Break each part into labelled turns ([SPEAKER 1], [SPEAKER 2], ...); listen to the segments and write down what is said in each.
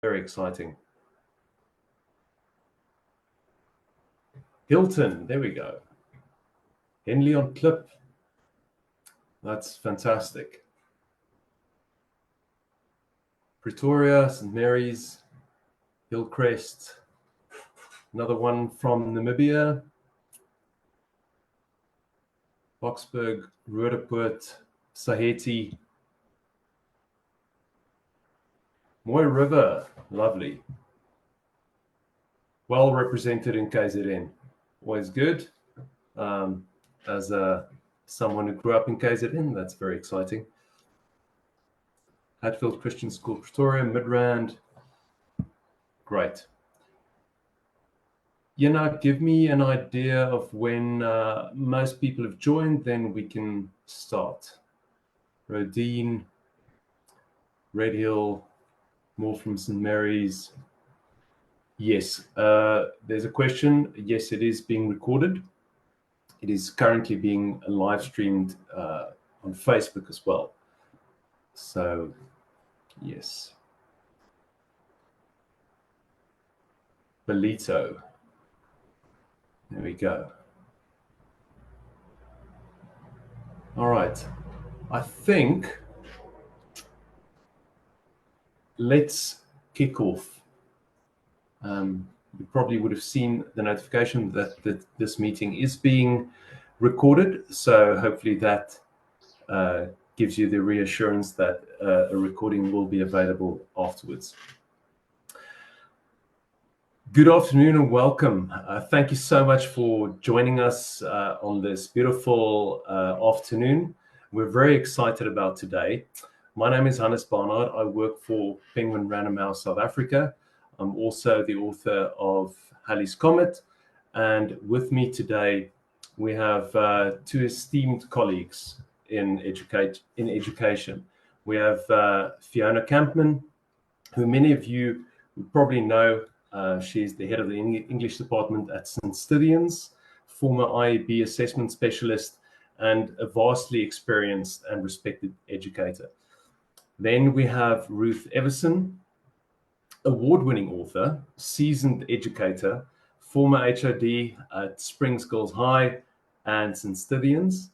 [SPEAKER 1] Very exciting. Hilton, there we go. Henley on Klip. That's fantastic. Pretoria, St. Mary's, Hillcrest. Another one from Namibia. Boksburg, Roodepoort, Saheti. Mooi River, lovely. Well represented in KZN. Always good. As someone who grew up in KZN, that's very exciting. Hatfield Christian School, Pretoria, Midrand. Great. Give me an idea of when most people have joined, then we can start. Rodine, Red Hill, more from St. Mary's. Yes, there's a question. Yes, it is being recorded. It is currently being live streamed on Facebook as well. So, yes. Belito. There we go. All right. I think let's kick off. You probably would have seen the notification that this meeting is being recorded. So hopefully that gives you the reassurance that a recording will be available afterwards. Good afternoon and welcome. Thank you so much for joining us on this beautiful afternoon. We're very excited about today. My name is Hannes Barnard. I work for Penguin Random House South Africa. I'm also the author of Halley's Comet. And with me today, we have two esteemed colleagues in education. We have Fiona Campman, who many of you probably know. She's the head of the English department at St. Stithians, former IEB assessment specialist, and a vastly experienced and respected educator. Then we have Ruth Everson, award-winning author, seasoned educator, former HOD at Springs Girls High and St. Stithians.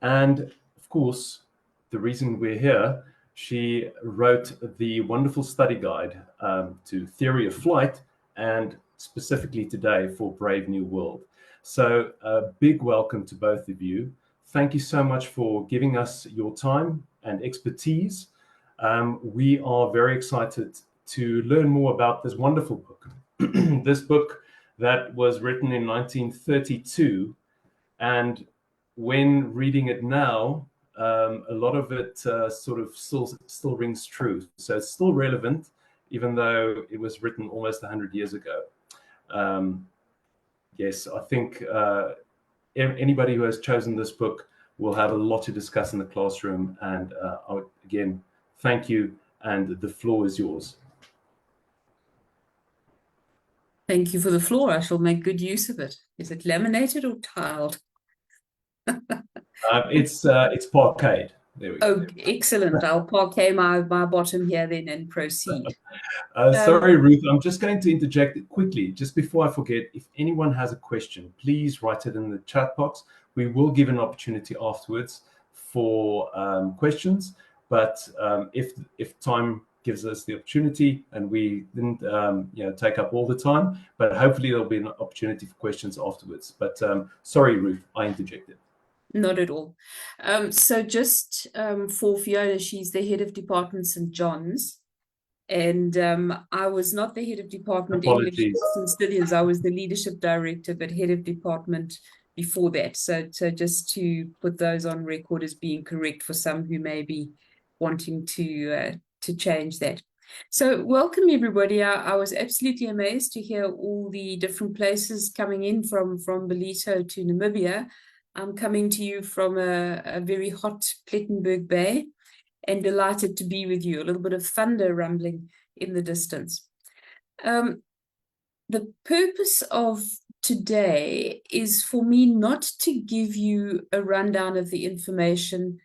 [SPEAKER 1] And of course, the reason we're here, she wrote the wonderful study guide to Theory of Flight, and specifically today for Brave New World. So a big welcome to both of you. Thank you so much for giving us your time and expertise. We are very excited to learn more about this wonderful book. This book that was written in 1932, and when reading it now, a lot of it sort of still rings true. So it's still relevant, even though it was written almost 100 years ago. Yes, I think anybody who has chosen this book will have a lot to discuss in the classroom. And again, thank you, and the floor is yours.
[SPEAKER 2] Thank you for the floor. I shall make good use of it. Is it laminated or tiled?
[SPEAKER 1] It's parquet. There we go.
[SPEAKER 2] Oh, excellent. I'll parquet my bottom here then and proceed.
[SPEAKER 1] Sorry, Ruth, I'm just going to interject quickly, just before I forget. If anyone has a question, please write it in the chat box. We will give an opportunity afterwards for questions, but if time gives us the opportunity, and we didn't take up all the time, but hopefully there'll be an opportunity for questions afterwards. But sorry, Ruth, I interjected.
[SPEAKER 2] Not at all. So just for Fiona, she's the head of department St. John's. And I was not the head of department English at St. Stithians. I was the leadership director, but head of department before that. So just to put those on record as being correct for some who may be wanting to change that. So welcome, everybody. I was absolutely amazed to hear all the different places coming in from Belito to Namibia. I'm coming to you from a very hot Plettenberg Bay, and delighted to be with you. A little bit of thunder rumbling in the distance. The purpose of today is for me not to give you a rundown of the information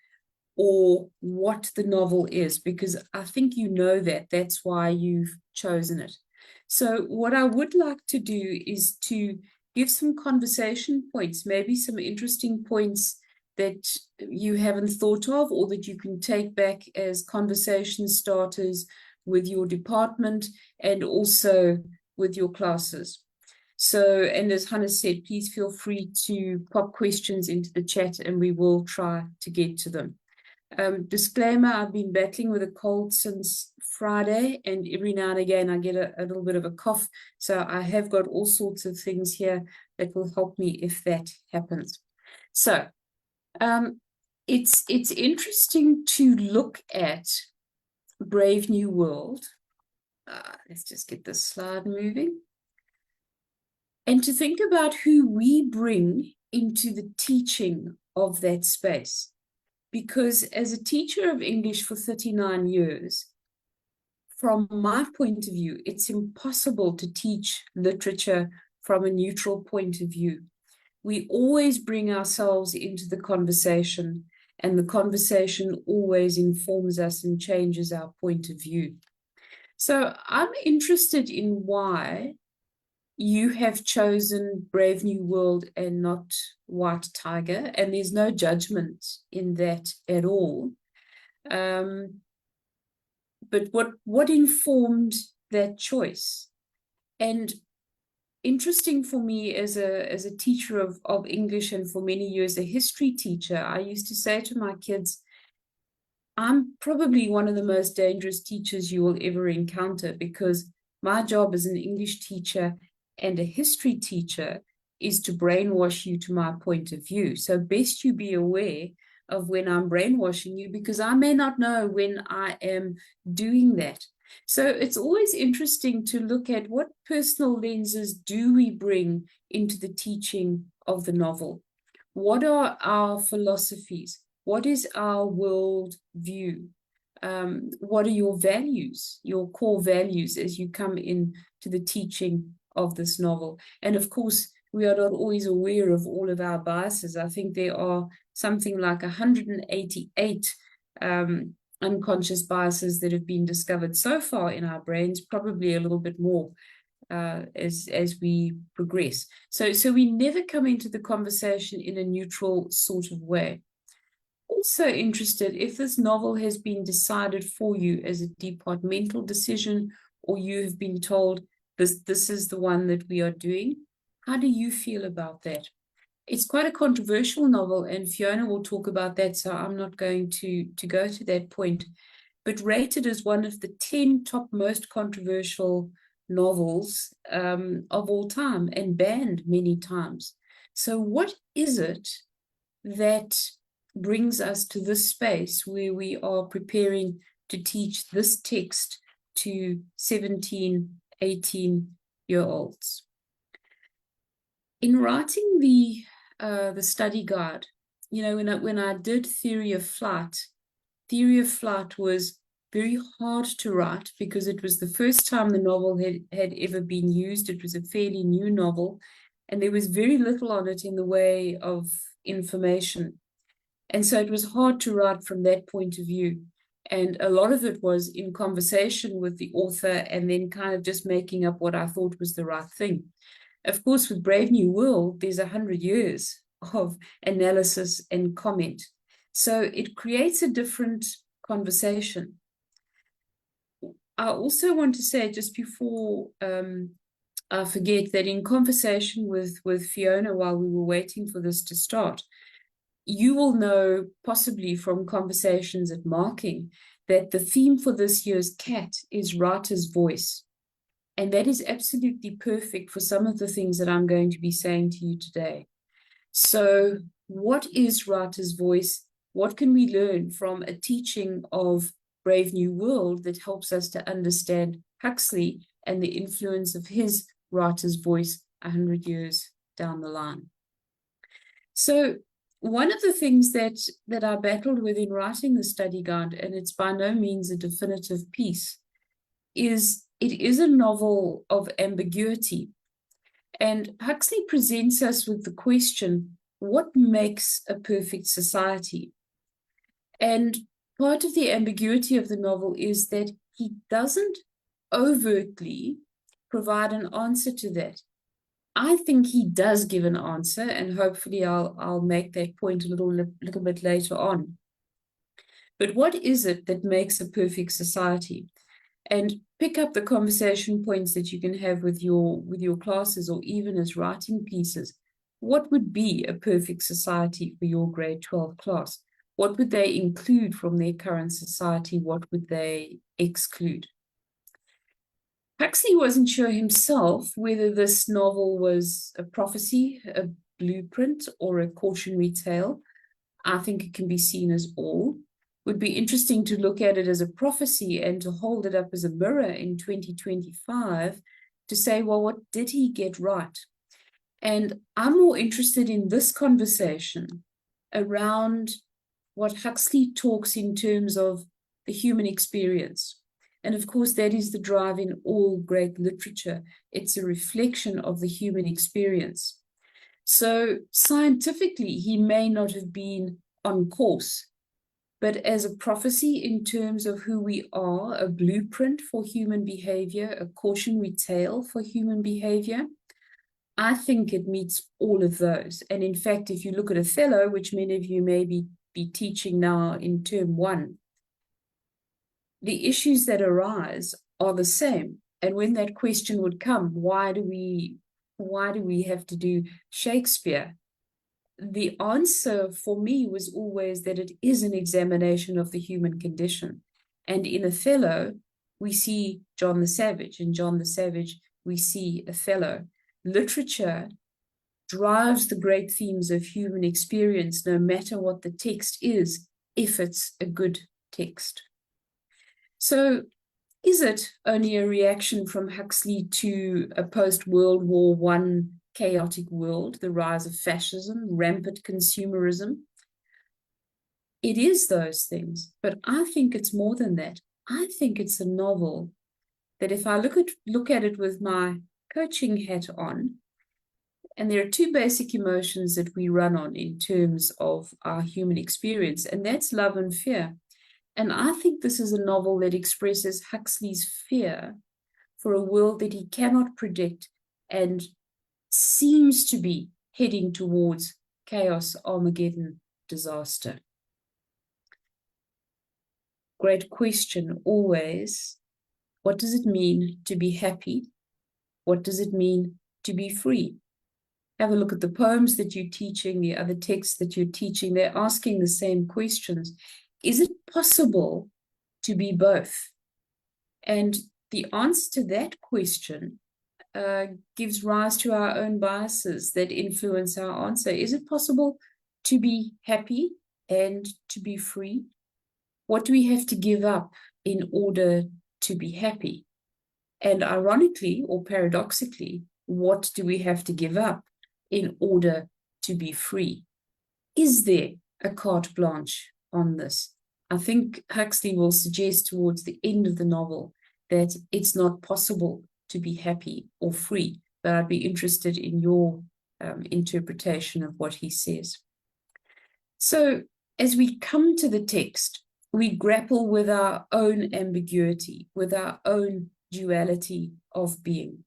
[SPEAKER 2] or what the novel is, because I think you know that. That's why you've chosen it. So what I would like to do is to give some conversation points, maybe some interesting points that you haven't thought of, or that you can take back as conversation starters with your department and also with your classes. So, and as Hannah said, please feel free to pop questions into the chat and we will try to get to them. Disclaimer, I've been battling with a cold since Friday, and every now and again I get a little bit of a cough. So I have got all sorts of things here that will help me if that happens. So it's interesting to look at Brave New World. Let's just get this slide moving. And to think about who we bring into the teaching of that space. Because as a teacher of English for 39 years, from my point of view, it's impossible to teach literature from a neutral point of view. We always bring ourselves into the conversation, and the conversation always informs us and changes our point of view. So I'm interested in why you have chosen Brave New World and not White Tiger, and there's no judgment in that at all. But what informed that choice? And interesting for me as a teacher of English, and for many years a history teacher, I used to say to my kids, I'm probably one of the most dangerous teachers you will ever encounter, because my job as an English teacher and a history teacher is to brainwash you to my point of view. So best you be aware of when I'm brainwashing you, because I may not know when I am doing that. So it's always interesting to look at what personal lenses do we bring into the teaching of the novel. What are our philosophies? What is our world view? What are your values, your core values, as you come in to the teaching of this novel? And of course, we are not always aware of all of our biases. I think there are something like 188 unconscious biases that have been discovered so far in our brains, probably a little bit more as we progress. So we never come into the conversation in a neutral sort of way. Also interested if this novel has been decided for you as a departmental decision, or you have been told this is the one that we are doing. How do you feel about that? It's quite a controversial novel, and Fiona will talk about that, so I'm not going to go to that point, but rated as one of the 10 top most controversial novels of all time, and banned many times. So what is it that brings us to this space where we are preparing to teach this text to 17, 18-year-olds? In writing the study guide, you know, when I did Theory of Flight was very hard to write, because it was the first time the novel had ever been used. It was a fairly new novel, and there was very little on it in the way of information. And so it was hard to write from that point of view. And a lot of it was in conversation with the author, and then kind of just making up what I thought was the right thing. Of course, with Brave New World, there's 100 years of analysis and comment. So it creates a different conversation. I also want to say, just before I forget, that in conversation with Fiona while we were waiting for this to start, you will know, possibly from conversations at marking, that the theme for this year's CAT is writer's voice. And that is absolutely perfect for some of the things that I'm going to be saying to you today. So what is writer's voice? What can we learn from a teaching of Brave New World that helps us to understand Huxley and the influence of his writer's voice 100 years down the line? So one of the things that I battled with in writing the study guide, and it's by no means a definitive piece, is it is a novel of ambiguity. And Huxley presents us with the question, what makes a perfect society? And part of the ambiguity of the novel is that he doesn't overtly provide an answer to that. I think he does give an answer, and hopefully I'll make that point a little bit later on. But what is it that makes a perfect society? And pick up the conversation points that you can have with your classes, or even as writing pieces. What would be a perfect society for your grade 12 class? What would they include from their current society? What would they exclude? Huxley wasn't sure himself whether this novel was a prophecy, a blueprint, or a cautionary tale. I think it can be seen as all. Would be interesting to look at it as a prophecy and to hold it up as a mirror in 2025 to say, well, what did he get right? And I'm more interested in this conversation around what Huxley talks in terms of the human experience. And of course, that is the drive in all great literature. It's a reflection of the human experience. So scientifically, he may not have been on course, but as a prophecy in terms of who we are, a blueprint for human behavior, a cautionary tale for human behavior, I think it meets all of those. And in fact, if you look at Othello, which many of you may be teaching now in term 1, the issues that arise are the same. And when that question would come, why do we have to do Shakespeare? The answer for me was always that it is an examination of the human condition. And in Othello, we see John the Savage. In John the Savage, we see Othello. Literature drives the great themes of human experience, no matter what the text is, if it's a good text. So is it only a reaction from Huxley to a post-World War I chaotic world, the rise of fascism, rampant consumerism? It is those things, but I think it's more than that. I think it's a novel that if I look at it with my coaching hat on, and there are two basic emotions that we run on in terms of our human experience, and that's love and fear. And I think this is a novel that expresses Huxley's fear for a world that he cannot predict and seems to be heading towards chaos, Armageddon, disaster. Great question always. What does it mean to be happy? What does it mean to be free? Have a look at the poems that you're teaching, the other texts that you're teaching. They're asking the same questions. Is it possible to be both? And the answer to that question gives rise to our own biases that influence our answer. Is it possible to be happy and to be free? What do we have to give up in order to be happy? And ironically or paradoxically, what do we have to give up in order to be free? Is there a carte blanche on this? I think Huxley will suggest towards the end of the novel that it's not possible to be happy or free, but I'd be interested in your interpretation of what he says. So as we come to the text, we grapple with our own ambiguity, with our own duality of being.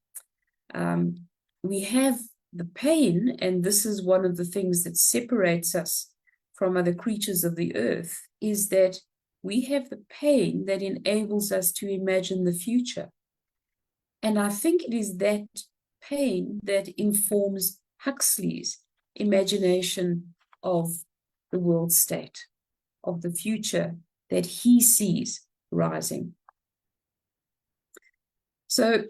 [SPEAKER 2] We have the pain, and this is one of the things that separates us from other creatures of the earth, is that we have the pain that enables us to imagine the future. And I think it is that pain that informs Huxley's imagination of the world state, of the future that he sees rising. So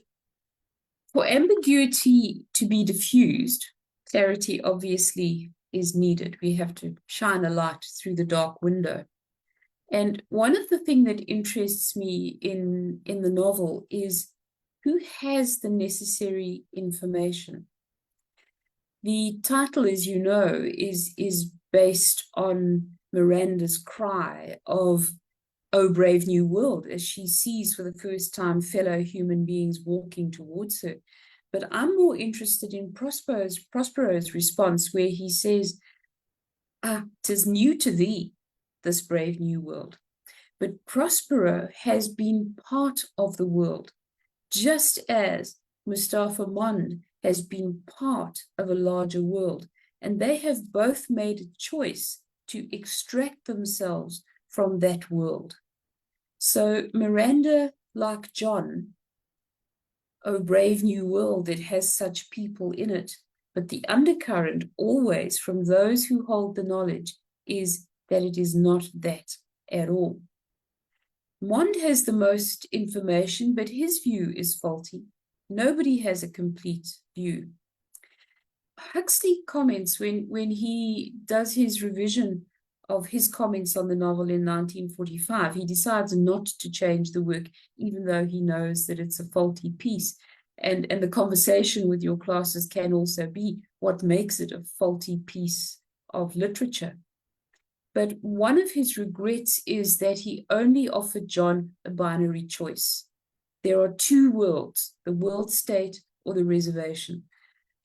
[SPEAKER 2] for ambiguity to be diffused, clarity obviously is needed. We have to shine a light through the dark window. And one of the things that interests me in the novel is who has the necessary information. The title, as you know, is based on Miranda's cry of, "Oh, brave new world," as she sees for the first time fellow human beings walking towards her. But I'm more interested in Prospero's response, where he says, "'Tis new to thee, this brave new world. But Prospero has been part of the world, just as Mustafa Mond has been part of a larger world. And they have both made a choice to extract themselves from that world. So Miranda, like John, oh, brave new world that has such people in it. But the undercurrent always from those who hold the knowledge is that it is not that at all. Mond has the most information, but his view is faulty. Nobody has a complete view. Huxley comments when he does his revision of his comments on the novel in 1945, he decides not to change the work, even though he knows that it's a faulty piece. And the conversation with your classes can also be what makes it a faulty piece of literature. But one of his regrets is that he only offered John a binary choice. There are two worlds, the world state or the reservation.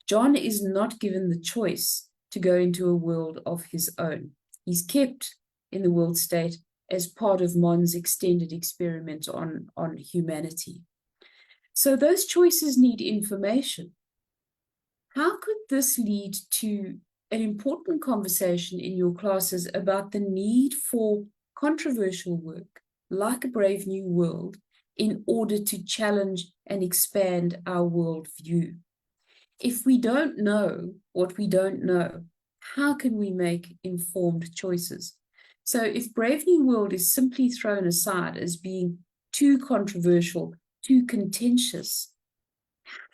[SPEAKER 2] John is not given the choice to go into a world of his own. He's kept in the world state as part of Mond's extended experiment on humanity. So those choices need information. How could this lead to an important conversation in your classes about the need for controversial work, like A Brave New World, in order to challenge and expand our worldview? If we don't know what we don't know, how can we make informed choices? So if Brave New World is simply thrown aside as being too controversial, too contentious,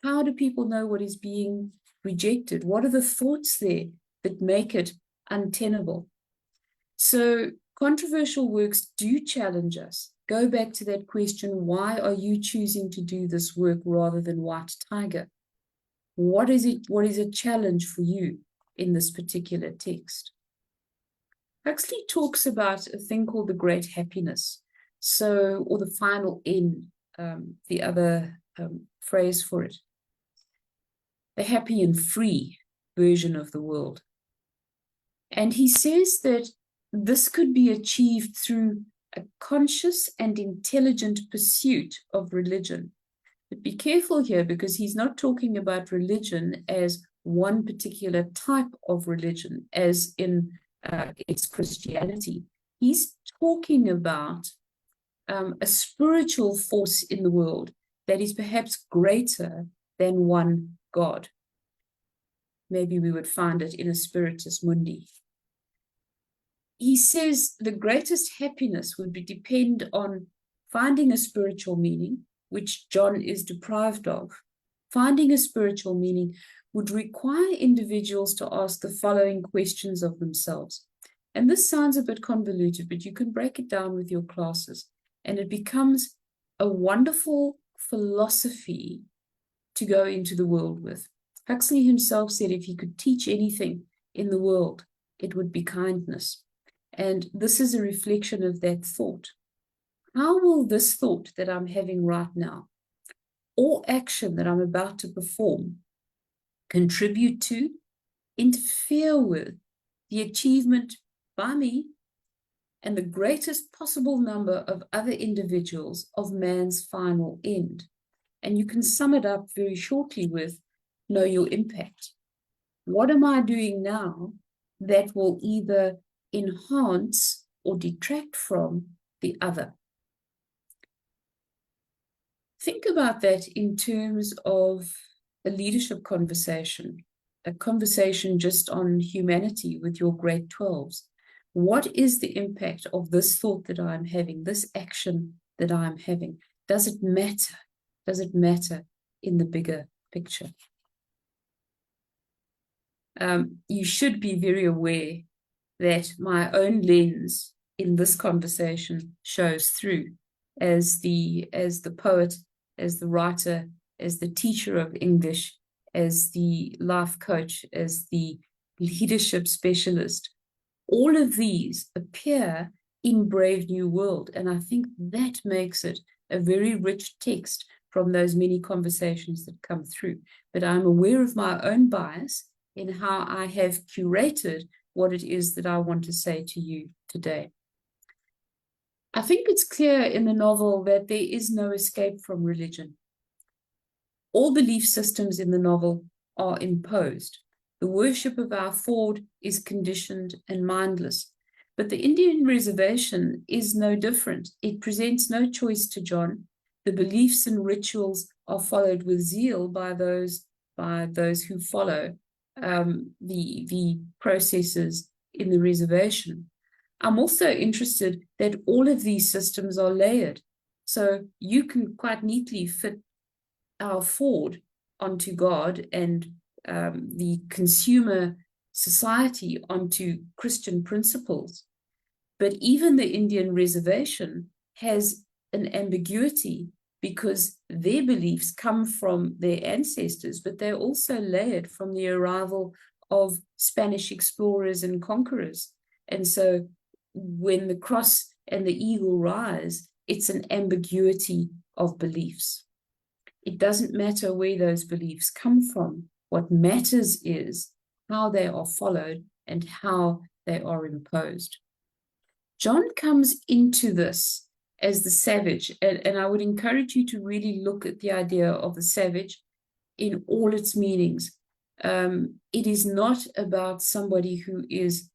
[SPEAKER 2] how do people know what is being rejected? What are the thoughts there that make it untenable? So controversial works do challenge us. Go back to that question, why are you choosing to do this work rather than White Tiger? What is it? What is a challenge for you in this particular text? Huxley talks about a thing called the great happiness, or the final end, the other phrase for it, the happy and free version of the world. And he says that this could be achieved through a conscious and intelligent pursuit of religion. But be careful here, because he's not talking about religion as one particular type of religion, as in it's Christianity. He's talking about a spiritual force in the world that is perhaps greater than one God. Maybe we would find it in a Spiritus Mundi. He says the greatest happiness would depend on finding a spiritual meaning, which John is deprived of. Finding a spiritual meaning would require individuals to ask the following questions of themselves. And this sounds a bit convoluted, but you can break it down with your classes, and it becomes a wonderful philosophy to go into the world with. Huxley himself said if he could teach anything in the world, it would be kindness. And this is a reflection of that thought. How will this thought that I'm having right now, or action that I'm about to perform, contribute to, interfere with the achievement by me and the greatest possible number of other individuals of man's final end? And you can sum it up very shortly with know your impact. What am I doing now that will either enhance or detract from the other? Think about that in terms of a leadership conversation, a conversation just on humanity with your grade 12s. What is the impact of this thought that I'm having, this action that I'm having? Does it matter? Does it matter in the bigger picture? You should be very aware that my own lens in this conversation shows through as the poet, as the writer, as the teacher of English, as the life coach, as the leadership specialist. All of these appear in Brave New World, and I think that makes it a very rich text from those many conversations that come through. But I'm aware of my own bias in how I have curated what it is that I want to say to you today. I think it's clear in the novel that there is no escape from religion. All belief systems in the novel are imposed. The worship of our Ford is conditioned and mindless. But the Indian reservation is no different. It presents no choice to John. The beliefs and rituals are followed with zeal by those who follow the processes in the reservation. I'm also interested that all of these systems are layered. So you can quite neatly fit our Ford onto God and the consumer society onto Christian principles. But even the Indian reservation has an ambiguity because their beliefs come from their ancestors, but they're also layered from the arrival of Spanish explorers and conquerors. And so when the cross and the eagle rise, it's an ambiguity of beliefs. It doesn't matter where those beliefs come from. What matters is how they are followed and how they are imposed. John comes into this as the savage, and I would encourage you to really look at the idea of the savage in all its meanings. It is not about somebody who is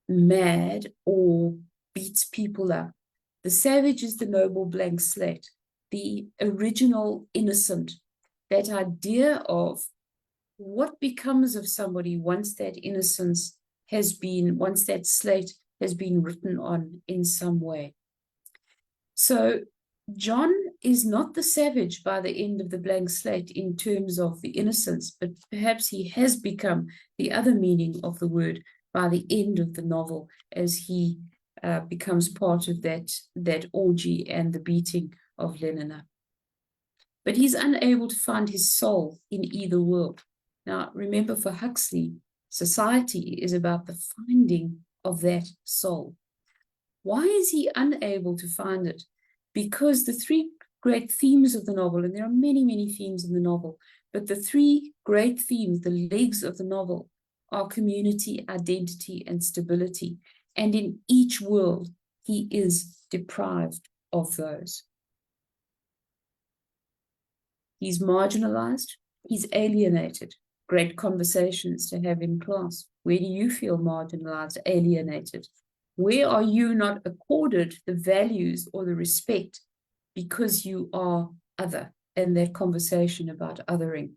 [SPEAKER 2] mad or beats people up. The savage is the noble blank slate, the original innocent, that idea of what becomes of somebody once that innocence has been, once that slate has been written on in some way. So John is not the savage by the end of the blank slate in terms of the innocence, but perhaps he has become the other meaning of the word by the end of the novel as he becomes part of that orgy and the beating of Lenina. But he's unable to find his soul in either world. Now, remember, for Huxley, society is about the finding of that soul. Why is he unable to find it? Because the three great themes of the novel, and there are many, many themes in the novel, but the three great themes, the legs of the novel, are community, identity, and stability. And in each world, he is deprived of those. He's marginalized, he's alienated. Great conversations to have in class. Where do you feel marginalized, alienated? Where are you not accorded the values or the respect because you are other? And that conversation about othering.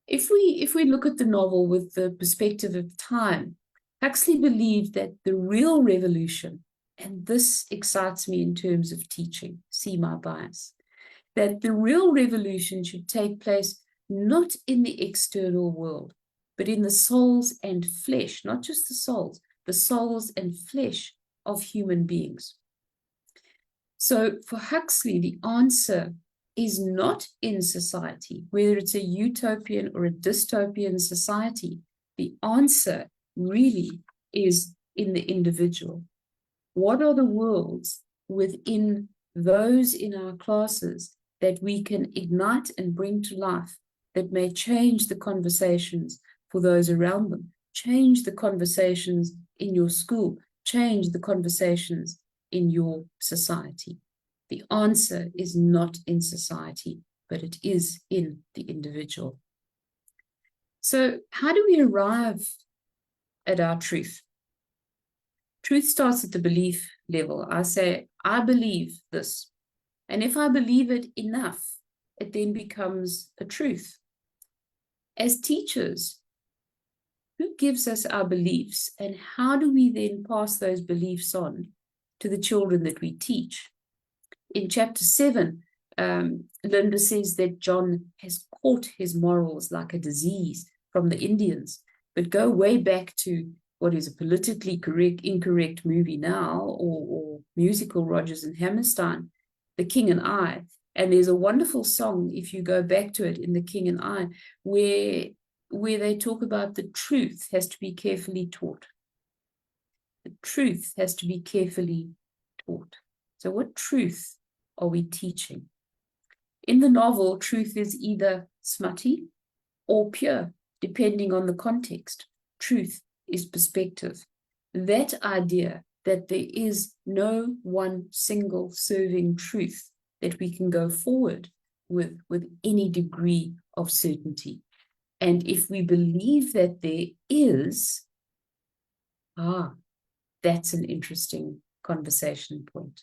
[SPEAKER 2] If we look at the novel with the perspective of time, Huxley believed that the real revolution, and this excites me in terms of teaching, see my bias, that the real revolution should take place not in the external world, but in the souls and flesh, not just the souls and flesh of human beings. So for Huxley, the answer is not in society, whether it's a utopian or a dystopian society. The answer really is in the individual. What are the worlds within those in our classes that we can ignite and bring to life that may change the conversations for those around them, change the conversations in your school, change the conversations in your society? The answer is not in society, but it is in the individual. So how do we arrive at our truth? Truth starts at the belief level. I say, I believe this. And if I believe it enough, it then becomes a truth. As teachers, who gives us our beliefs, and how do we then pass those beliefs on to the children that we teach? In chapter 7, Linda says that John has caught his morals like a disease from the Indians. But go way back to what is a politically incorrect movie now, or musical Rodgers and Hammerstein, The King and I. And there's a wonderful song, if you go back to it, in The King and I, where they talk about the truth has to be carefully taught. The truth has to be carefully taught. So what truth are we teaching? In the novel, truth is either smutty or pure, depending on the context. Truth is perspective. That idea that there is no one single serving truth that we can go forward with any degree of certainty. And if we believe that there is, that's an interesting conversation point.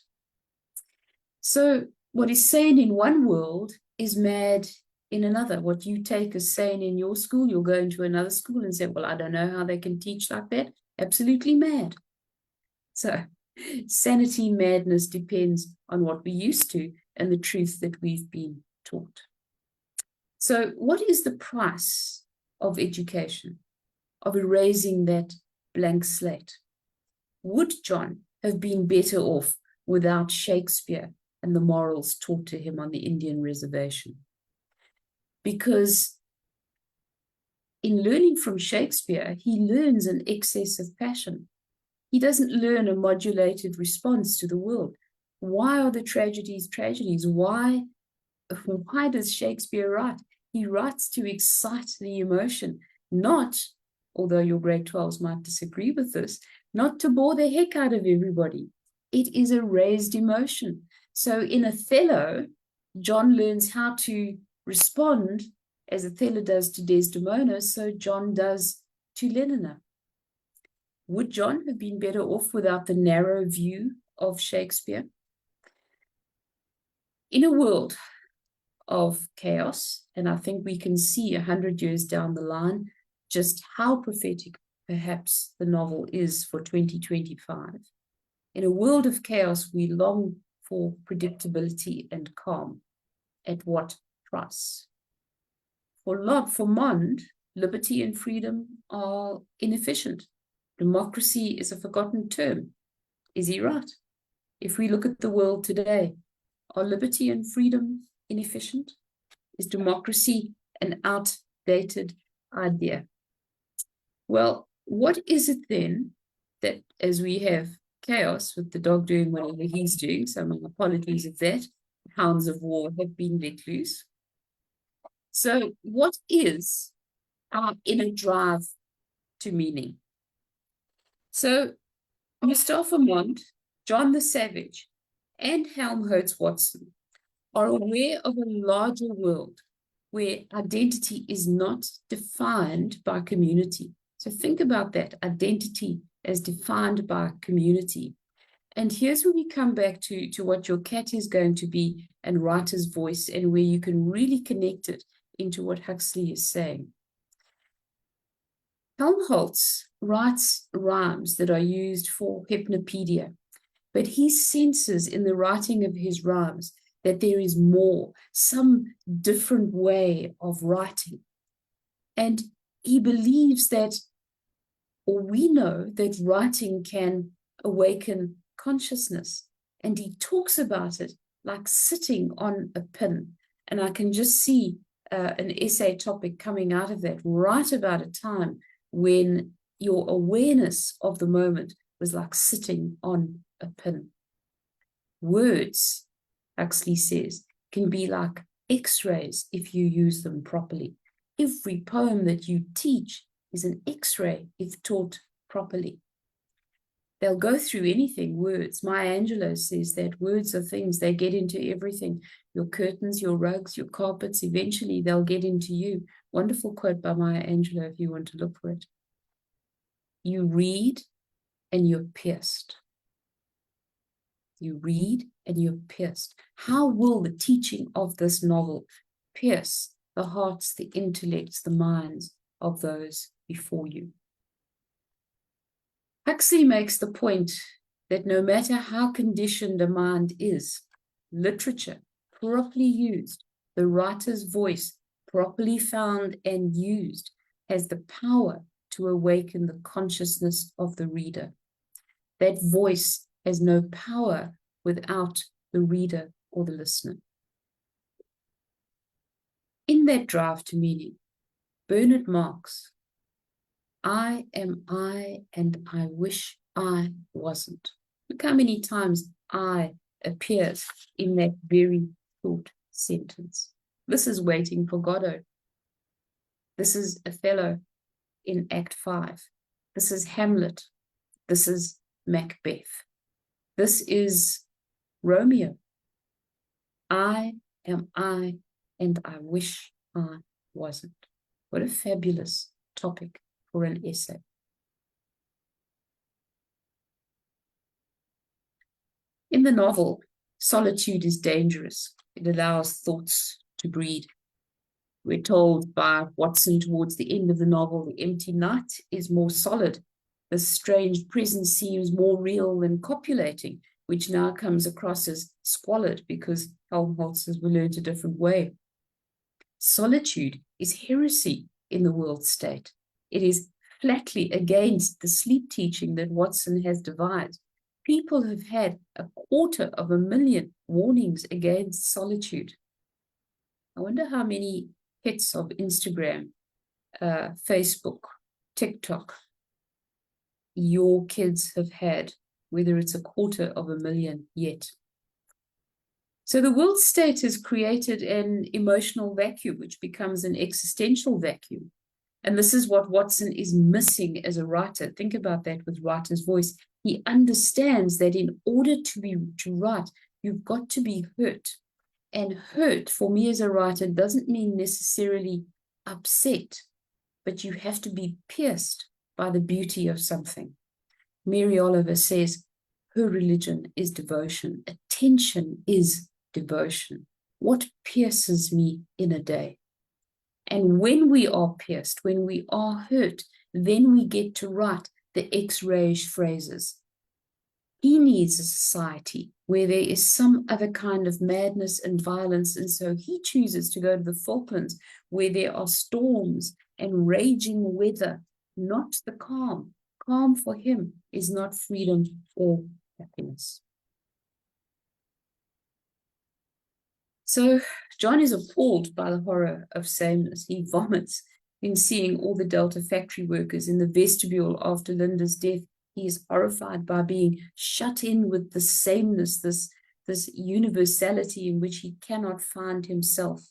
[SPEAKER 2] So what is sane in one world is mad in another. What you take as sane in your school, you'll go into another school and say, well, I don't know how they can teach like that. Absolutely mad. So sanity, madness depends on what we're used to and the truth that we've been taught. So what is the price of education, of erasing that blank slate? Would John have been better off without Shakespeare and the morals taught to him on the Indian reservation? Because in learning from Shakespeare, he learns an excess of passion. He doesn't learn a modulated response to the world. Why are the tragedies tragedies? Why does Shakespeare write? He writes to excite the emotion, not, although your grade 12s might disagree with this, not to bore the heck out of everybody. It is a raised emotion. So in Othello, John learns how to respond as Othello does to Desdemona, so John does to Lenina. Would John have been better off without the narrow view of Shakespeare? In a world of chaos, and I think we can see 100 years down the line just how prophetic perhaps the novel is for 2025. In a world of chaos, we long for predictability and calm. At what price? For Mond, liberty and freedom are inefficient. Democracy is a forgotten term. Is he right? If we look at the world today, are liberty and freedom inefficient? Is democracy an outdated idea? Well, what is it then that, as we have chaos with the dog doing whatever he's doing, so my apologies if that, hounds of war have been let loose. So what is our inner drive to meaning? So Mustafa Mond, John the Savage, and Helmholtz Watson are aware of a larger world where identity is not defined by community. So think about that, identity as defined by community. And here's where we come back to what your cat is going to be and writer's voice, and where you can really connect it into what Huxley is saying. Helmholtz writes rhymes that are used for hypnopedia, but he senses in the writing of his rhymes that there is more, some different way of writing. And he believes that, or we know that writing can awaken consciousness. And he talks about it like sitting on a pin. And I can just see an essay topic coming out of that right about a time when your awareness of the moment was like sitting on a pin. Words, Huxley says, can be like x-rays if you use them properly. Every poem that you teach is an x-ray if taught properly. They'll go through anything, words. Maya Angelou says that words are things, they get into everything. Your curtains, your rugs, your carpets, eventually they'll get into you. Wonderful quote by Maya Angelou if you want to look for it. You read and you're pierced. You read and you're pierced. How will the teaching of this novel pierce the hearts, the intellects, the minds of those before you? Huxley makes the point that no matter how conditioned a mind is, literature, properly used, the writer's voice, properly found and used, has the power to awaken the consciousness of the reader. That voice has no power without the reader or the listener. In that drive to meaning, Bernard Marx, I am I and I wish I wasn't. Look how many times I appears in that very short sentence. This is Waiting for Godot. This is Othello in Act 5. This is Hamlet. This is Macbeth. This is Romeo. I am I, and I wish I wasn't. What a fabulous topic for an essay. In the novel, solitude is dangerous. It allows thoughts to breed. We're told by Watson towards the end of the novel, the empty night is more solid. The strange presence seems more real than copulating, which now comes across as squalid because Helmholtz will learn a different way. Solitude is heresy in the world state. It is flatly against the sleep teaching that Watson has devised. People have had 250,000 warnings against solitude. I wonder how many hits of Instagram, Facebook, TikTok your kids have had, whether it's 250,000 yet. So the world state has created an emotional vacuum, which becomes an existential vacuum. And this is what Watson is missing as a writer. Think about that with writer's voice. He understands that in order to write, you've got to be hurt. And hurt, for me as a writer, doesn't mean necessarily upset, but you have to be pierced by the beauty of something. Mary Oliver says, her religion is devotion. Attention is devotion. What pierces me in a day? And when we are pierced, when we are hurt, then we get to write the X-ray phrases. He needs a society where there is some other kind of madness and violence, and so he chooses to go to the Falklands where there are storms and raging weather, not the calm. Calm for him is not freedom or happiness. So John is appalled by the horror of sameness. He vomits in seeing all the Delta factory workers in the vestibule after Linda's death. He is horrified by being shut in with the sameness, this universality in which he cannot find himself.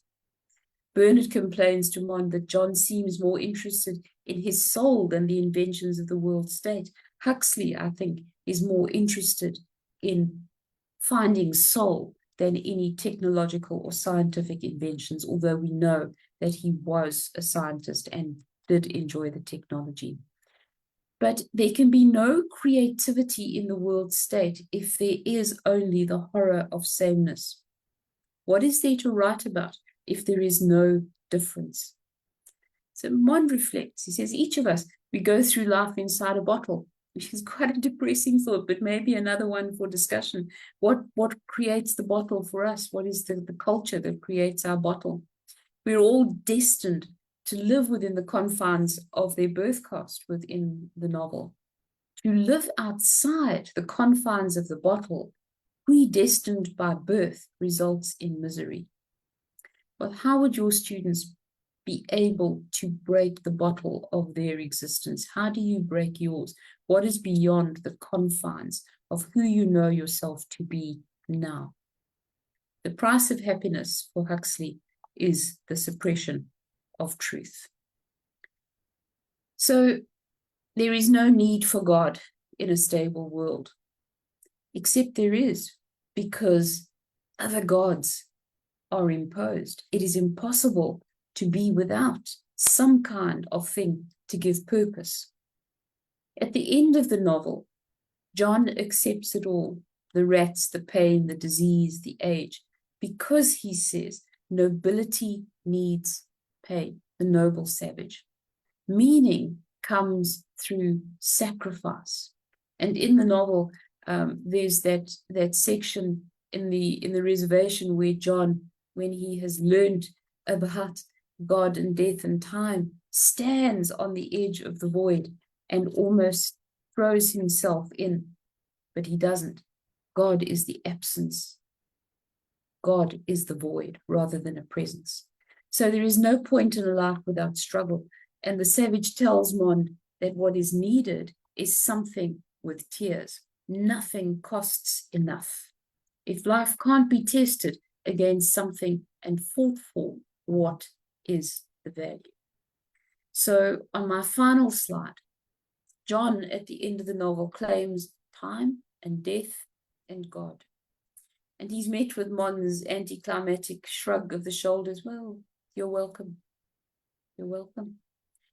[SPEAKER 2] Bernard complains to Mond that John seems more interested in his soul than the inventions of the world state. Huxley, I think, is more interested in finding soul than any technological or scientific inventions, although we know that he was a scientist and did enjoy the technology. But there can be no creativity in the world state if there is only the horror of sameness. What is there to write about if there is no difference? So Mond reflects. He says, each of us, we go through life inside a bottle, which is quite a depressing thought, but maybe another one for discussion. What creates the bottle for us? What is the culture that creates our bottle? We're all destined to live within the confines of their birth caste within the novel. To live outside the confines of the bottle, predestined by birth, results in misery. Well, how would your students be able to break the bottle of their existence? How do you break yours? What is beyond the confines of who you know yourself to be now? The price of happiness for Huxley is the suppression of truth. So there is no need for God in a stable world, except there is, because other gods are imposed. It is impossible to be without some kind of thing to give purpose. At the end of the novel, John accepts it all, the rats, the pain, the disease, the age, because he says nobility needs pain, the noble savage. Meaning comes through sacrifice. And in the novel, there's that section in the reservation where John, when he has learned about God and death and time, stands on the edge of the void and almost throws himself in, but he doesn't. God is the absence. God is the void rather than a presence. So there is no point in a life without struggle. And the savage tells Mond that what is needed is something with tears. Nothing costs enough. If life can't be tested against something and fought for, what is the value? So on my final slide, John at the end of the novel claims time and death and God. And he's met with Mon's anticlimactic shrug of the shoulders. Well, you're welcome. You're welcome.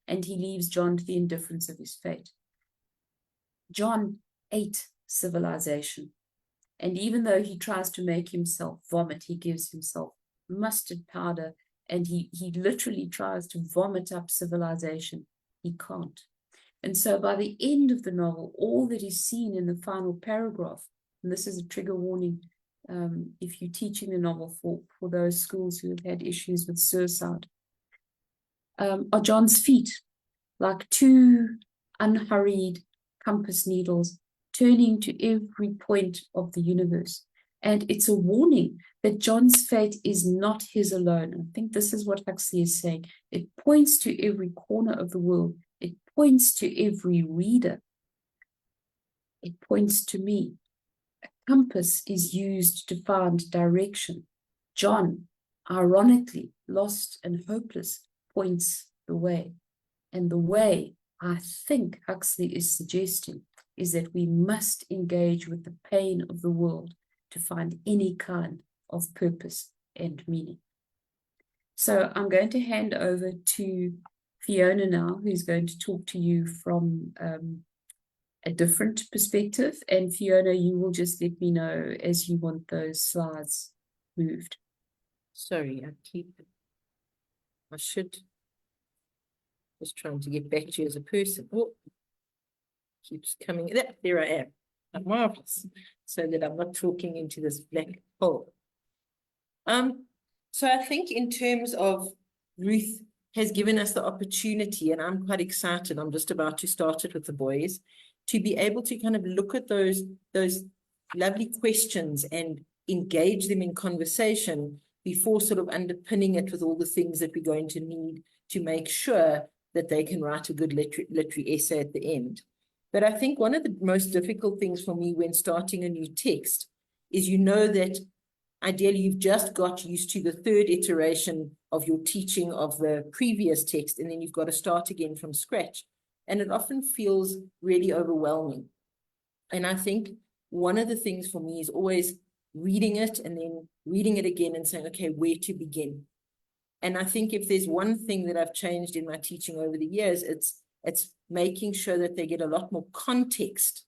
[SPEAKER 2] And he leaves John to the indifference of his fate. John ate civilization. And even though he tries to make himself vomit, he gives himself mustard powder, and he literally tries to vomit up civilization. He can't. And so by the end of the novel, all that is seen in the final paragraph, and this is a trigger warning if you're teaching the novel for those schools who have had issues with suicide, are John's feet, like two unhurried compass needles turning to every point of the universe. And it's a warning that John's fate is not his alone. I think this is what Huxley is saying. It points to every corner of the world. It points to every reader. It points to me. A compass is used to find direction. John, ironically, lost and hopeless, points the way. And the way, I think Huxley is suggesting, is that we must engage with the pain of the world to find any kind of purpose and meaning. So I'm going to hand over to Fiona now, who's going to talk to you from a different perspective. And Fiona, you will just let me know as you want those slides moved.
[SPEAKER 3] Sorry, I should just trying to get back to you as a person. Oh, keeps coming. There I am. Marvelous. So that I'm not talking into this black hole. So I think in terms of Ruth has given us the opportunity, and I'm quite excited, I'm just about to start it with the boys, to be able to kind of look at those lovely questions and engage them in conversation before sort of underpinning it with all the things that we're going to need to make sure that they can write a good literary essay at the end. But I think one of the most difficult things for me when starting a new text is that ideally you've just got used to the third iteration of your teaching of the previous text, and then you've got to start again from scratch. And it often feels really overwhelming. And I think one of the things for me is always reading it and then reading it again and saying, okay, where to begin? And I think if there's one thing that I've changed in my teaching over the years, it's making sure that they get a lot more context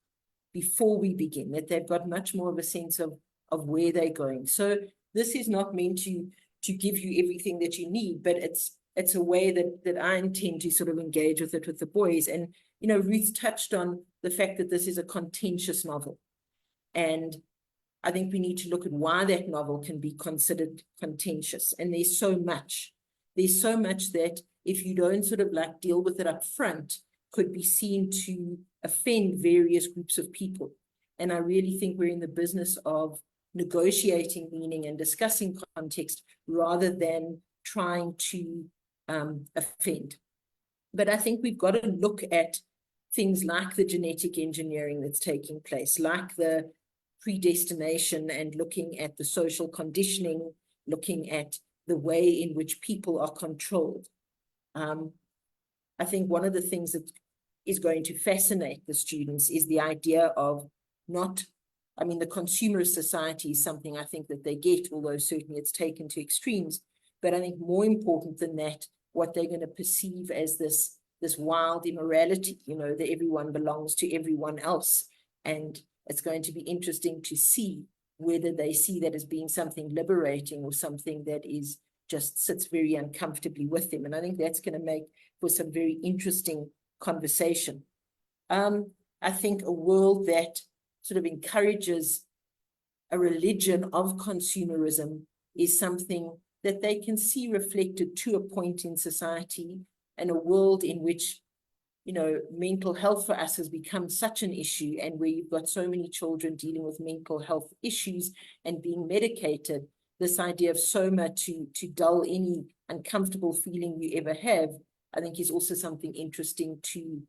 [SPEAKER 3] before we begin, that they've got much more of a sense of where they're going. So this is not meant to give you everything that you need, but it's a way that I intend to sort of engage with it with the boys. And, Ruth touched on the fact that this is a contentious novel. And I think we need to look at why that novel can be considered contentious. And there's so much that if you don't sort of like deal with it up front, could be seen to offend various groups of people. And I really think we're in the business of negotiating meaning and discussing context rather than trying to offend. But I think we've got to look at things like the genetic engineering that's taking place, like the predestination, and looking at the social conditioning, looking at the way in which people are controlled. I think one of the things that is going to fascinate the students is the idea of the consumerist society is something I think that they get, although certainly it's taken to extremes. But I think more important than that, what they're going to perceive as this wild immorality, that everyone belongs to everyone else. And it's going to be interesting to see whether they see that as being something liberating or something that is just sits very uncomfortably with them. And I think that's going to make for some very interesting conversation. I think a world that sort of encourages a religion of consumerism is something that they can see reflected to a point in society, and a world in which, mental health for us has become such an issue, and where you've got so many children dealing with mental health issues and being medicated, this idea of soma to dull any uncomfortable feeling you ever have, I think is also something interesting to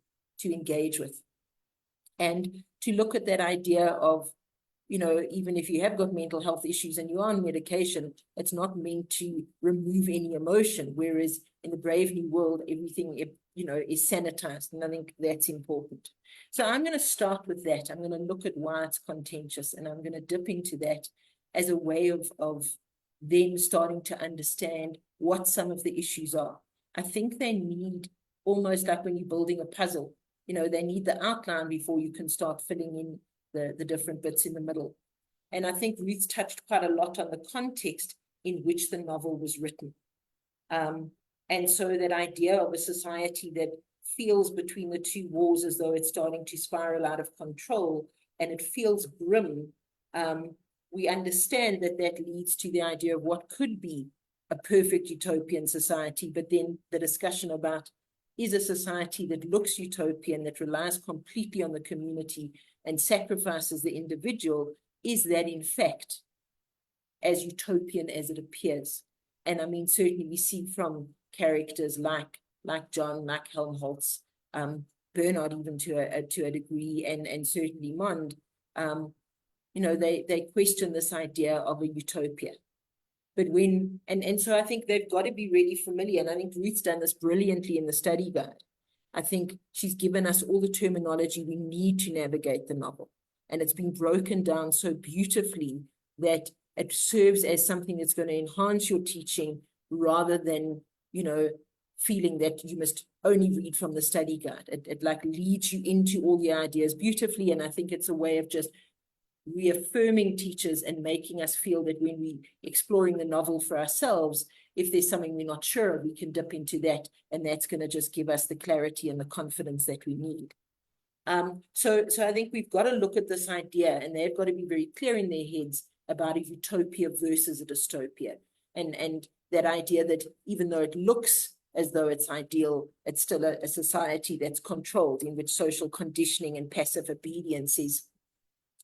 [SPEAKER 3] engage with. And to look at that idea of, even if you have got mental health issues and you are on medication, it's not meant to remove any emotion. Whereas in the Brave New World, everything is sanitized. And I think that's important. So I'm going to start with that. I'm going to look at why it's contentious, and I'm going to dip into that as a way of them starting to understand what some of the issues are. I think they need, almost like when you're building a puzzle, they need the outline before you can start filling in the different bits in the middle. And I think Ruth touched quite a lot on the context in which the novel was written. And so that idea of a society that feels between the two wars as though it's starting to spiral out of control and it feels grim, we understand that that leads to the idea of what could be a perfect utopian society, but then the discussion about, is a society that looks utopian, that relies completely on the community and sacrifices the individual, is that in fact as utopian as it appears? And I mean, certainly we see from characters like John, like Helmholtz, Bernard even to a degree, and certainly Mond, they question this idea of a utopia. But so I think they've got to be really familiar, and I think Ruth's done this brilliantly in the study guide. I think she's given us all the terminology we need to navigate the novel, and it's been broken down so beautifully that it serves as something that's going to enhance your teaching rather than, feeling that you must only read from the study guide. It like leads you into all the ideas beautifully, and I think it's a way of just reaffirming teachers and making us feel that when we're exploring the novel for ourselves, if there's something we're not sure of, we can dip into that, and that's going to just give us the clarity and the confidence that we need. So I think we've got to look at this idea, and they've got to be very clear in their heads about a utopia versus a dystopia, and that idea that even though it looks as though it's ideal, it's still a society that's controlled, in which social conditioning and passive obedience is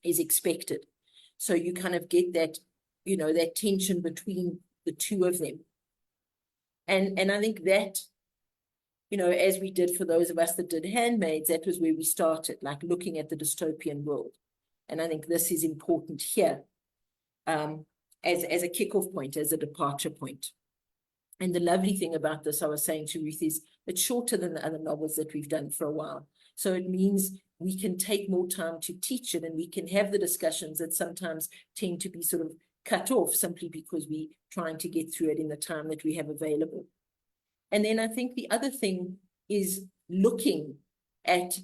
[SPEAKER 3] expected. So you kind of get that, that tension between the two of them. And I think that, as we did for those of us that did Handmaids, that was where we started, like looking at the dystopian world. And I think this is important here as a kickoff point, as a departure point. And the lovely thing about this, I was saying to Ruth, is it's shorter than the other novels that we've done for a while. So it means we can take more time to teach it, and we can have the discussions that sometimes tend to be sort of cut off simply because we're trying to get through it in the time that we have available. And then I think the other thing is looking at,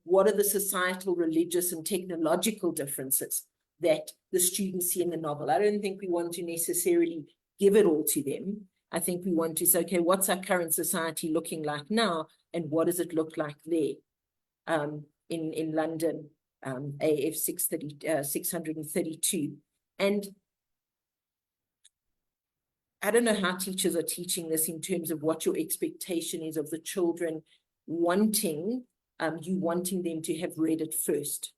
[SPEAKER 3] what are the societal, religious, and technological differences that the students see in the novel. I don't think we want to necessarily give it all to them. I think we want to say, okay, what's our current society looking like now, and what does it look like there? In London, AF 632. And I don't know how teachers are teaching this in terms of what your expectation is of the children wanting them to have read it first.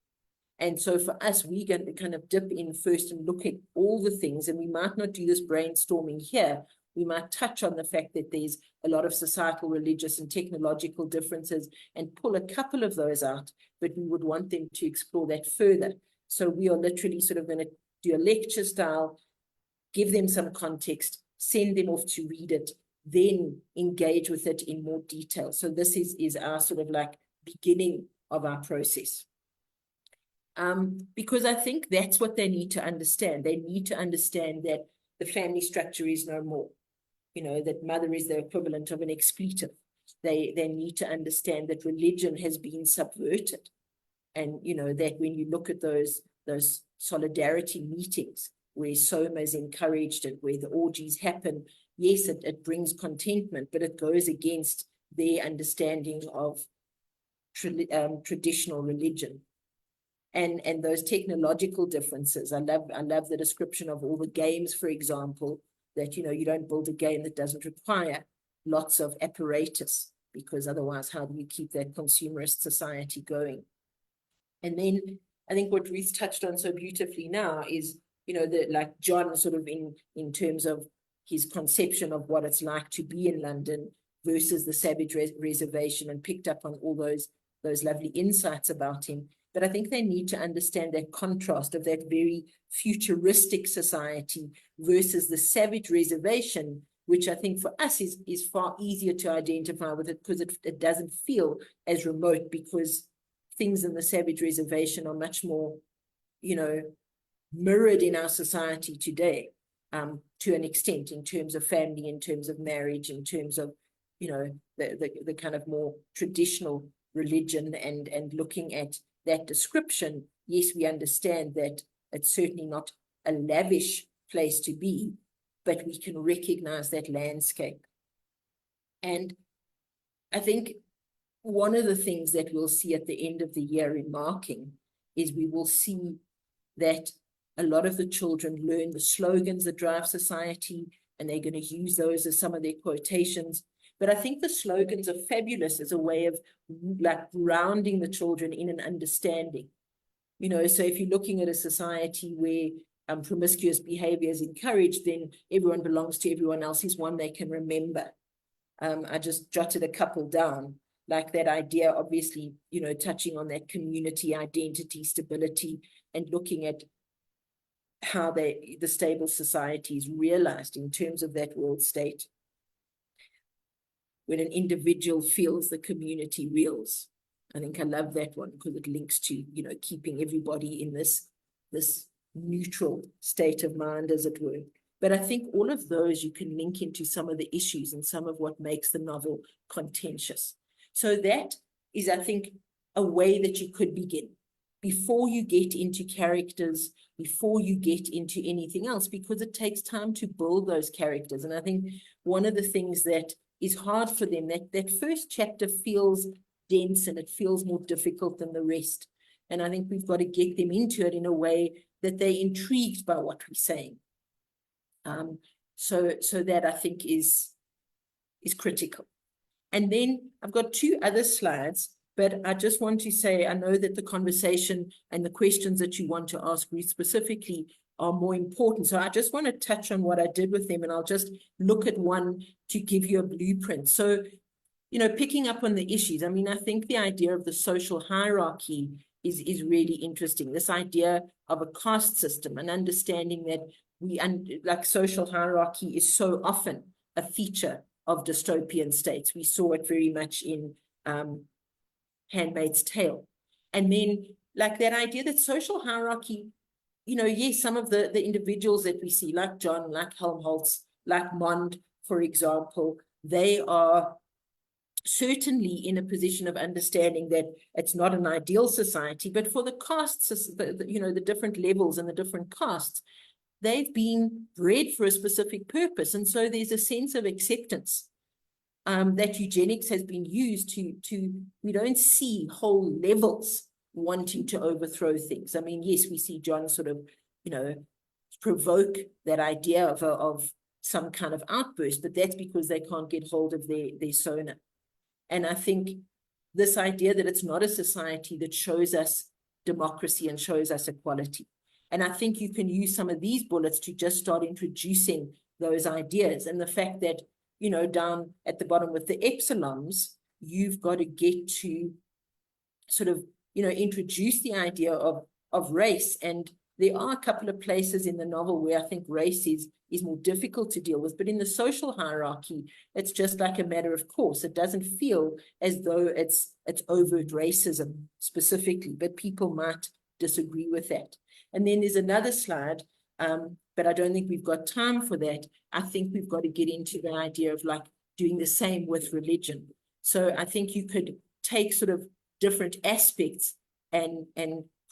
[SPEAKER 3] And so for us, we're going to kind of dip in first and look at all the things, and we might not do this brainstorming here. We might touch on the fact that there's a lot of societal, religious, and technological differences and pull a couple of those out, but we would want them to explore that further. So we are literally sort of going to do a lecture style, give them some context, send them off to read it, then engage with it in more detail. So this is our sort of like beginning of our process. Because I think that's what they need to understand. They need to understand that the family structure is no more. That mother is the equivalent of an expletive. They need to understand that religion has been subverted. And, that when you look at those solidarity meetings where Soma is encouraged and where the orgies happen, yes, it brings contentment, but it goes against their understanding of traditional religion. And those technological differences. I love the description of all the games, for example, that, you don't build a game that doesn't require lots of apparatus, because otherwise, how do you keep that consumerist society going? And then I think what Ruth touched on so beautifully now is, like John sort of in terms of his conception of what it's like to be in London versus the savage reservation, and picked up on all those lovely insights about him. But I think they need to understand that contrast of that very futuristic society versus the savage reservation which I think for us is far easier to identify with it because it doesn't feel as remote, because things in the savage reservation are much more, mirrored in our society today, to an extent, in terms of family, in terms of marriage, in terms of, the kind of more traditional religion, and looking at that description. Yes, we understand that it's certainly not a lavish place to be, but we can recognize that landscape. And I think one of the things that we'll see at the end of the year in marking is we will see that a lot of the children learn the slogans that drive society, and they're going to use those as some of their quotations. But I think the slogans are fabulous as a way of like grounding the children in an understanding. So if you're looking at a society where promiscuous behavior is encouraged, then everyone belongs to everyone else is one they can remember. I just jotted a couple down, like that idea, obviously, touching on that community identity, stability, and looking at how the stable society is realized in terms of that world state. When an individual feels, the community reels. I think I love that one because it links to, keeping everybody in this neutral state of mind, as it were. But I think all of those you can link into some of the issues and some of what makes the novel contentious. So that is, I think, a way that you could begin before you get into characters, before you get into anything else, because it takes time to build those characters. And I think one of the things that is hard for them, that first chapter feels dense and it feels more difficult than the rest. And I think we've got to get them into it in a way that they're intrigued by what we're saying. So that I think is critical. And then I've got two other slides, but I just want to say, I know that the conversation and the questions that you want to ask Ruth specifically are more important. So I just want to touch on what I did with them, and I'll just look at one to give you a blueprint. So, picking up on the issues, I mean, I think the idea of the social hierarchy is really interesting. This idea of a caste system, and understanding that like social hierarchy is so often a feature of dystopian states. We saw it very much in Handmaid's Tale. And then like that idea that social hierarchy, yes, some of the individuals that we see, like John, like Helmholtz, like Mond, for example, they are certainly in a position of understanding that it's not an ideal society, but for the castes, the different levels and the different castes, they've been bred for a specific purpose. And so there's a sense of acceptance that eugenics has been used to we don't see whole levels wanting to overthrow things. I mean, yes, we see John sort of, provoke that idea of some kind of outburst, but that's because they can't get hold of their sonar. And I think this idea that it's not a society that shows us democracy and shows us equality. And I think you can use some of these bullets to just start introducing those ideas. And the fact that, down at the bottom with the epsilons, you've got to get to sort of, introduce the idea of race. And there are a couple of places in the novel where I think race is more difficult to deal with. But in the social hierarchy, it's just like a matter of course. It doesn't feel as though it's overt racism specifically, but people might disagree with that. And then there's another slide, but I don't think we've got time for that. I think we've got to get into the idea of like doing the same with religion. So I think you could take sort of different aspects and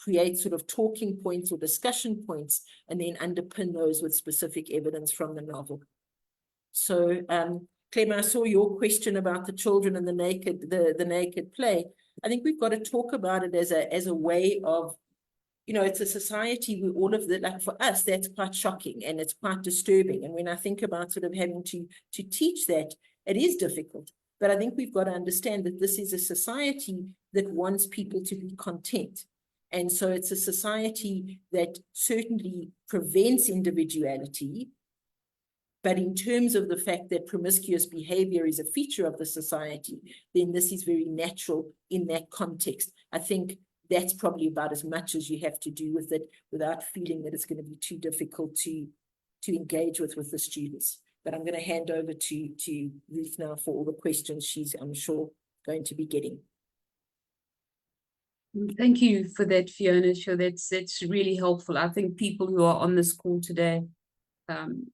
[SPEAKER 3] create sort of talking points or discussion points, and then underpin those with specific evidence from the novel. So, Clem, I saw your question about the children and the naked play. I think we've got to talk about it as a way of, it's a society where all of the, like for us, that's quite shocking and it's quite disturbing. And when I think about sort of having to teach that, it is difficult. But I think we've got to understand that this is a society that wants people to be content. And so it's a society that certainly prevents individuality. But in terms of the fact that promiscuous behavior is a feature of the society, then this is very natural in that context. I think that's probably about as much as you have to do with it without feeling that it's going to be too difficult to engage with the students. But I'm going to hand over to Ruth now for all the questions she's, I'm sure, going to be getting.
[SPEAKER 2] Thank you for that, Fiona. Sure, that's really helpful. I think people who are on this call today,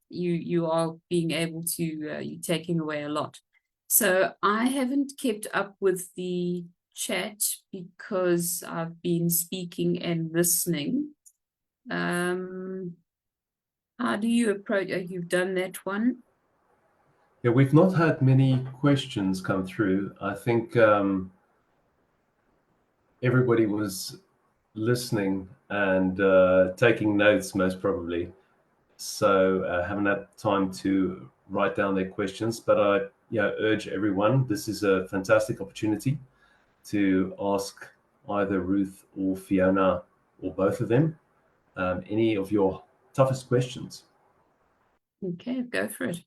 [SPEAKER 2] you are being able to, you're taking away a lot. So I haven't kept up with the chat because I've been speaking and listening. How do you approach? You've done that one.
[SPEAKER 1] Yeah, we've not had many questions come through. I think everybody was listening and taking notes, most probably. So haven't had time to write down their questions, but I urge everyone, this is a fantastic opportunity to ask either Ruth or Fiona or both of them any of your toughest questions.
[SPEAKER 2] Okay, go for it.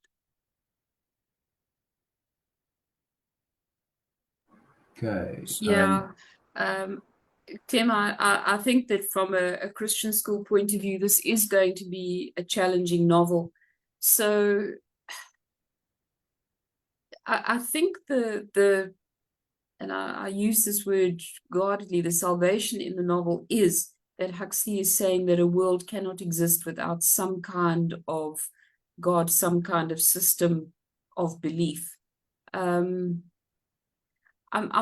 [SPEAKER 1] Okay.
[SPEAKER 2] Yeah. Tim, I think that from a Christian school point of view, this is going to be a challenging novel. So I think and I use this word guardedly, the salvation in the novel is that Huxley is saying that a world cannot exist without some kind of God, some kind of system of belief. I'm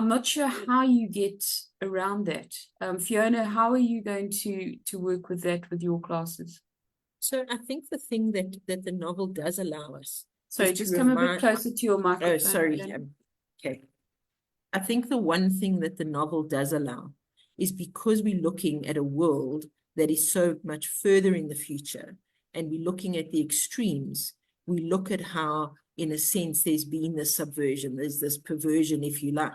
[SPEAKER 2] not sure how you get around that. Fiona, how are you going to work with that with your classes?
[SPEAKER 3] So I think the thing that the novel does allow us.
[SPEAKER 2] Sorry, just come a bit closer to your microphone.
[SPEAKER 3] Oh, sorry. Okay. I think the one thing that the novel does allow is because we're looking at a world that is so much further in the future, and we're looking at the extremes, we look at how, in a sense, there's been this subversion, there's this perversion, if you like.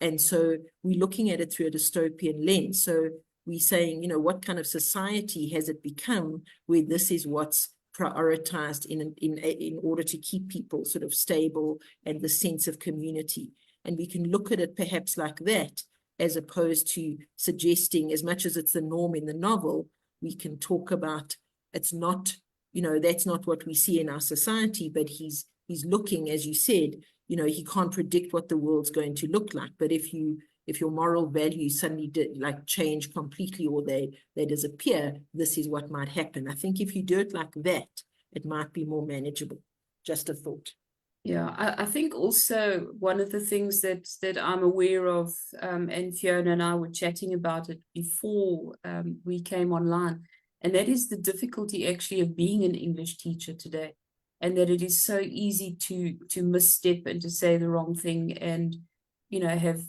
[SPEAKER 3] And so we're looking at it through a dystopian lens. So we're saying, what kind of society has it become where this is what's prioritized in order to keep people sort of stable and the sense of community. And we can look at it perhaps like that, as opposed to suggesting, as much as it's the norm in the novel, we can talk about it's not, that's not what we see in our society, but he's looking, as you said, he can't predict what the world's going to look like. But if your moral values suddenly change completely, or they disappear, this is what might happen. I think if you do it like that, it might be more manageable. Just a thought.
[SPEAKER 2] Yeah, I think also one of the things that I'm aware of, and Fiona and I were chatting about it before we came online, and that is the difficulty actually of being an English teacher today, and that it is so easy to misstep and to say the wrong thing, and have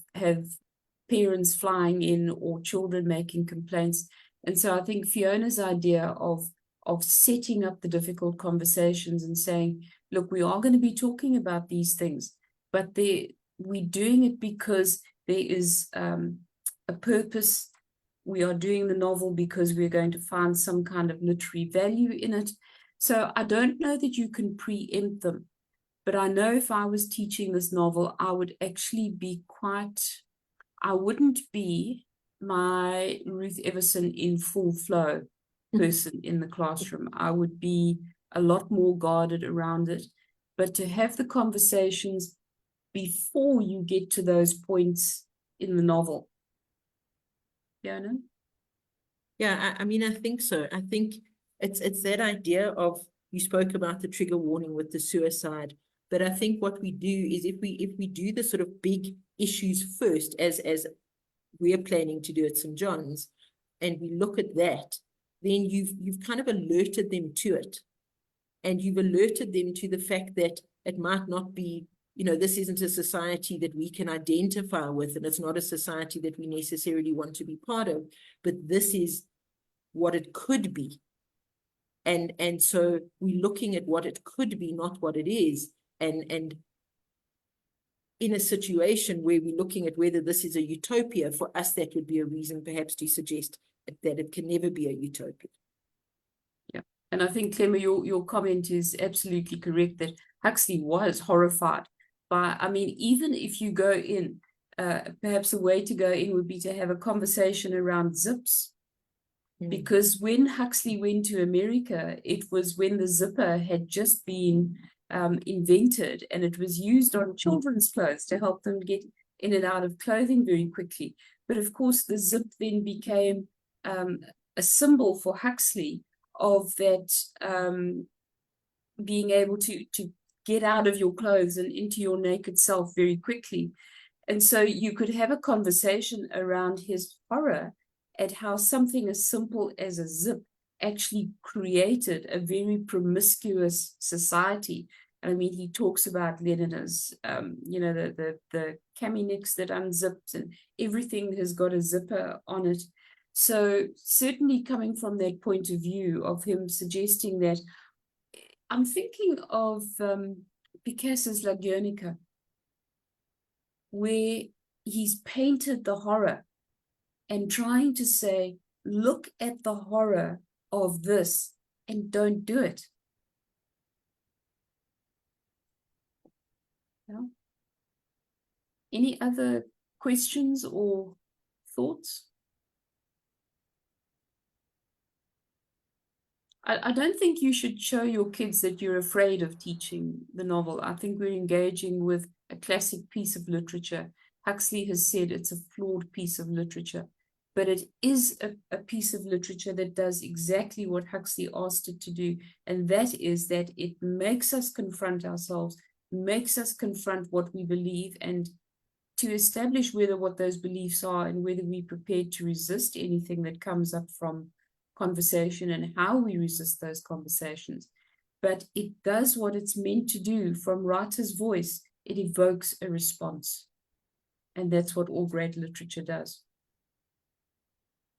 [SPEAKER 2] parents flying in or children making complaints. And so I think Fiona's idea of setting up the difficult conversations and saying, look, we are going to be talking about these things, but we're doing it because there is a purpose. We are doing the novel because we're going to find some kind of literary value in it. So I don't know that you can preempt them, but I know if I was teaching this novel, I would actually be I wouldn't be my Ruth Everson in full flow person in the classroom. I would be a lot more guarded around it, but to have the conversations before you get to those points in the novel. Fiona?
[SPEAKER 3] Yeah, I mean, I think so. I think it's that idea of, you spoke about the trigger warning with the suicide, but I think what we do is if we do the sort of big issues first, as we're planning to do at St. John's, and we look at that, then you've kind of alerted them to it. And you've alerted them to the fact that it might not be, this isn't a society that we can identify with, and it's not a society that we necessarily want to be part of, but this is what it could be. And so we're looking at what it could be, not what it is. And in a situation where we're looking at whether this is a utopia, for us, that would be a reason perhaps to suggest that it can never be a utopia.
[SPEAKER 2] Yeah. And I think, Clemma, your comment is absolutely correct, that Huxley was horrified by, I mean, even if you go in, perhaps a way to go in would be to have a conversation around zips. Because when Huxley went to America, it was when the zipper had just been invented, and it was used on children's clothes to help them get in and out of clothing very quickly. But of course, the zip then became a symbol for Huxley of that being able to get out of your clothes and into your naked self very quickly. And so you could have a conversation around his horror at how something as simple as a zip actually created a very promiscuous society. I mean, he talks about Lenin as, the kaminiks that unzipped, and everything has got a zipper on it. So certainly coming from that point of view of him suggesting that, I'm thinking of Picasso's La Guernica, where he's painted the horror and trying to say, look at the horror of this and don't do it. Yeah. Any other questions or thoughts? I don't think you should show your kids that you're afraid of teaching the novel. I think we're engaging with a classic piece of literature. Huxley has said it's a flawed piece of literature, but it is a piece of literature that does exactly what Huxley asked it to do, and that is that it makes us confront ourselves, makes us confront what we believe, and to establish whether what those beliefs are and whether we're prepared to resist anything that comes up from conversation and how we resist those conversations. But it does what it's meant to do. From writer's voice, it evokes a response. And that's what all great literature does.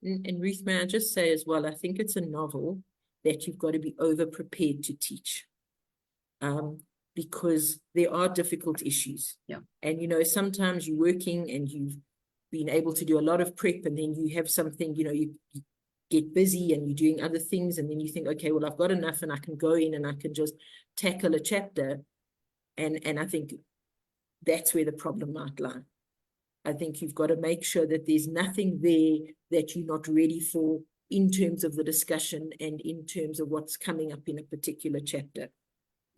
[SPEAKER 3] And Ruth, may I just say as well, I think it's a novel that you've got to be over-prepared to teach. Because there are difficult issues.
[SPEAKER 2] Yeah.
[SPEAKER 3] And, sometimes you're working and you've been able to do a lot of prep, and then you have something, you get busy and you're doing other things, and then you think, okay, well, I've got enough and I can go in and I can just tackle a chapter. And I think that's where the problem might lie. I think you've got to make sure that there's nothing there that you're not ready for in terms of the discussion and in terms of what's coming up in a particular chapter.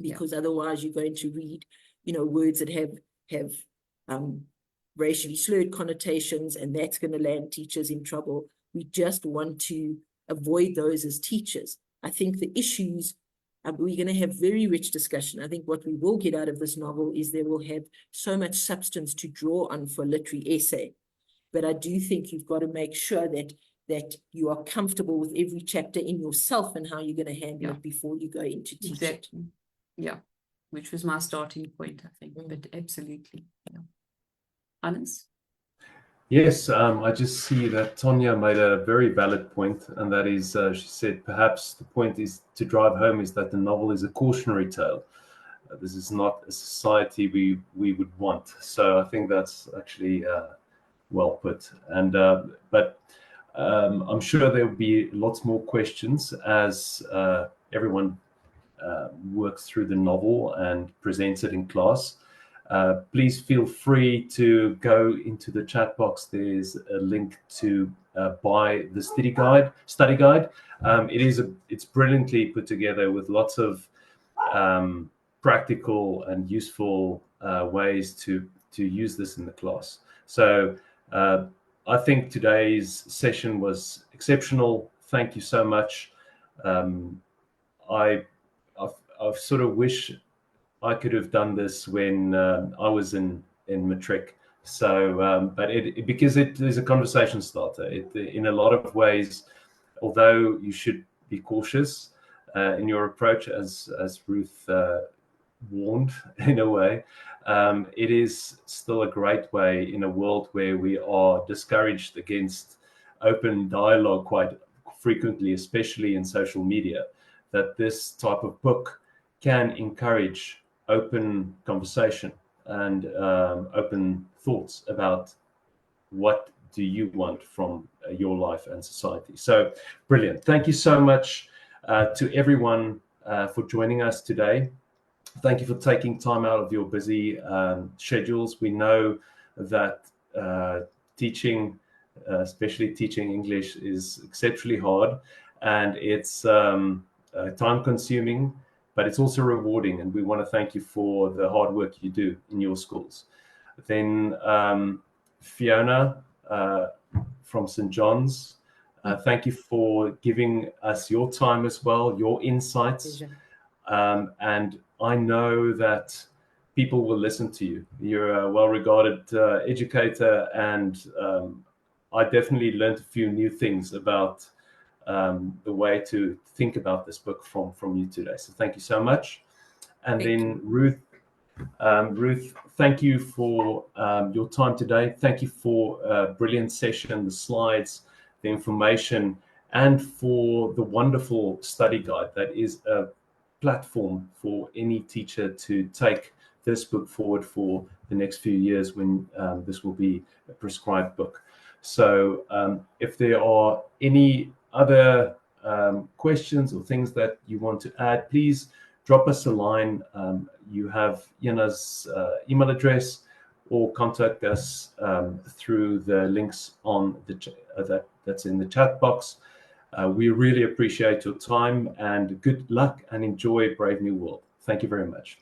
[SPEAKER 3] Because otherwise you're going to read, words that have racially slurred connotations, and that's going to land teachers in trouble. We just want to avoid those as teachers. I think the issues, we're going to have very rich discussion. I think what we will get out of this novel is they will have so much substance to draw on for literary essay. But I do think you've got to make sure that you are comfortable with every chapter in yourself and how you're going to handle it before you go into teaching.
[SPEAKER 2] Exactly. Yeah, which was my starting point, I think, but absolutely. Yeah. Hannes?
[SPEAKER 1] Yes, I just see that Tonya made a very valid point, and that is, she said, perhaps the point is to drive home is that the novel is a cautionary tale. This is not a society we would want. So I think that's actually well put. And but I'm sure there will be lots more questions as everyone works through the novel and presents it in class. Please feel free to go into the chat box. There's a link to buy the study guide. It's brilliantly put together with lots of practical and useful ways to use this in the class. So I think today's session was exceptional. Thank you so much. I sort of wish I could have done this when I was in matric. So, but because it is a conversation starter. In a lot of ways, although you should be cautious in your approach, as Ruth warned in a way, it is still a great way in a world where we are discouraged against open dialogue quite frequently, especially in social media, that this type of book can encourage open conversation and open thoughts about what do you want from your life and society. So brilliant. Thank you so much to everyone for joining us today. Thank you for taking time out of your busy schedules. We know that teaching, especially teaching English, is exceptionally hard, and it's time consuming. but it's also rewarding, and we want to thank you for the hard work you do in your schools. Then Fiona from St. John's, thank you for giving us your time as well, your insights. And I know that people will listen to you. You're a well-regarded educator, and I definitely learned a few new things about the way to think about this book from you today. So thank you so much. And then Ruth, thank you for your time today. Thank you for a brilliant session, the slides, the information, and for the wonderful study guide that is a platform for any teacher to take this book forward for the next few years when this will be a prescribed book. So if there are any other questions or things that you want to add, please drop us a line. You have Yana's email address, or contact us through the links on the that's in the chat box. We really appreciate your time, and good luck, and enjoy Brave New World. Thank you very much.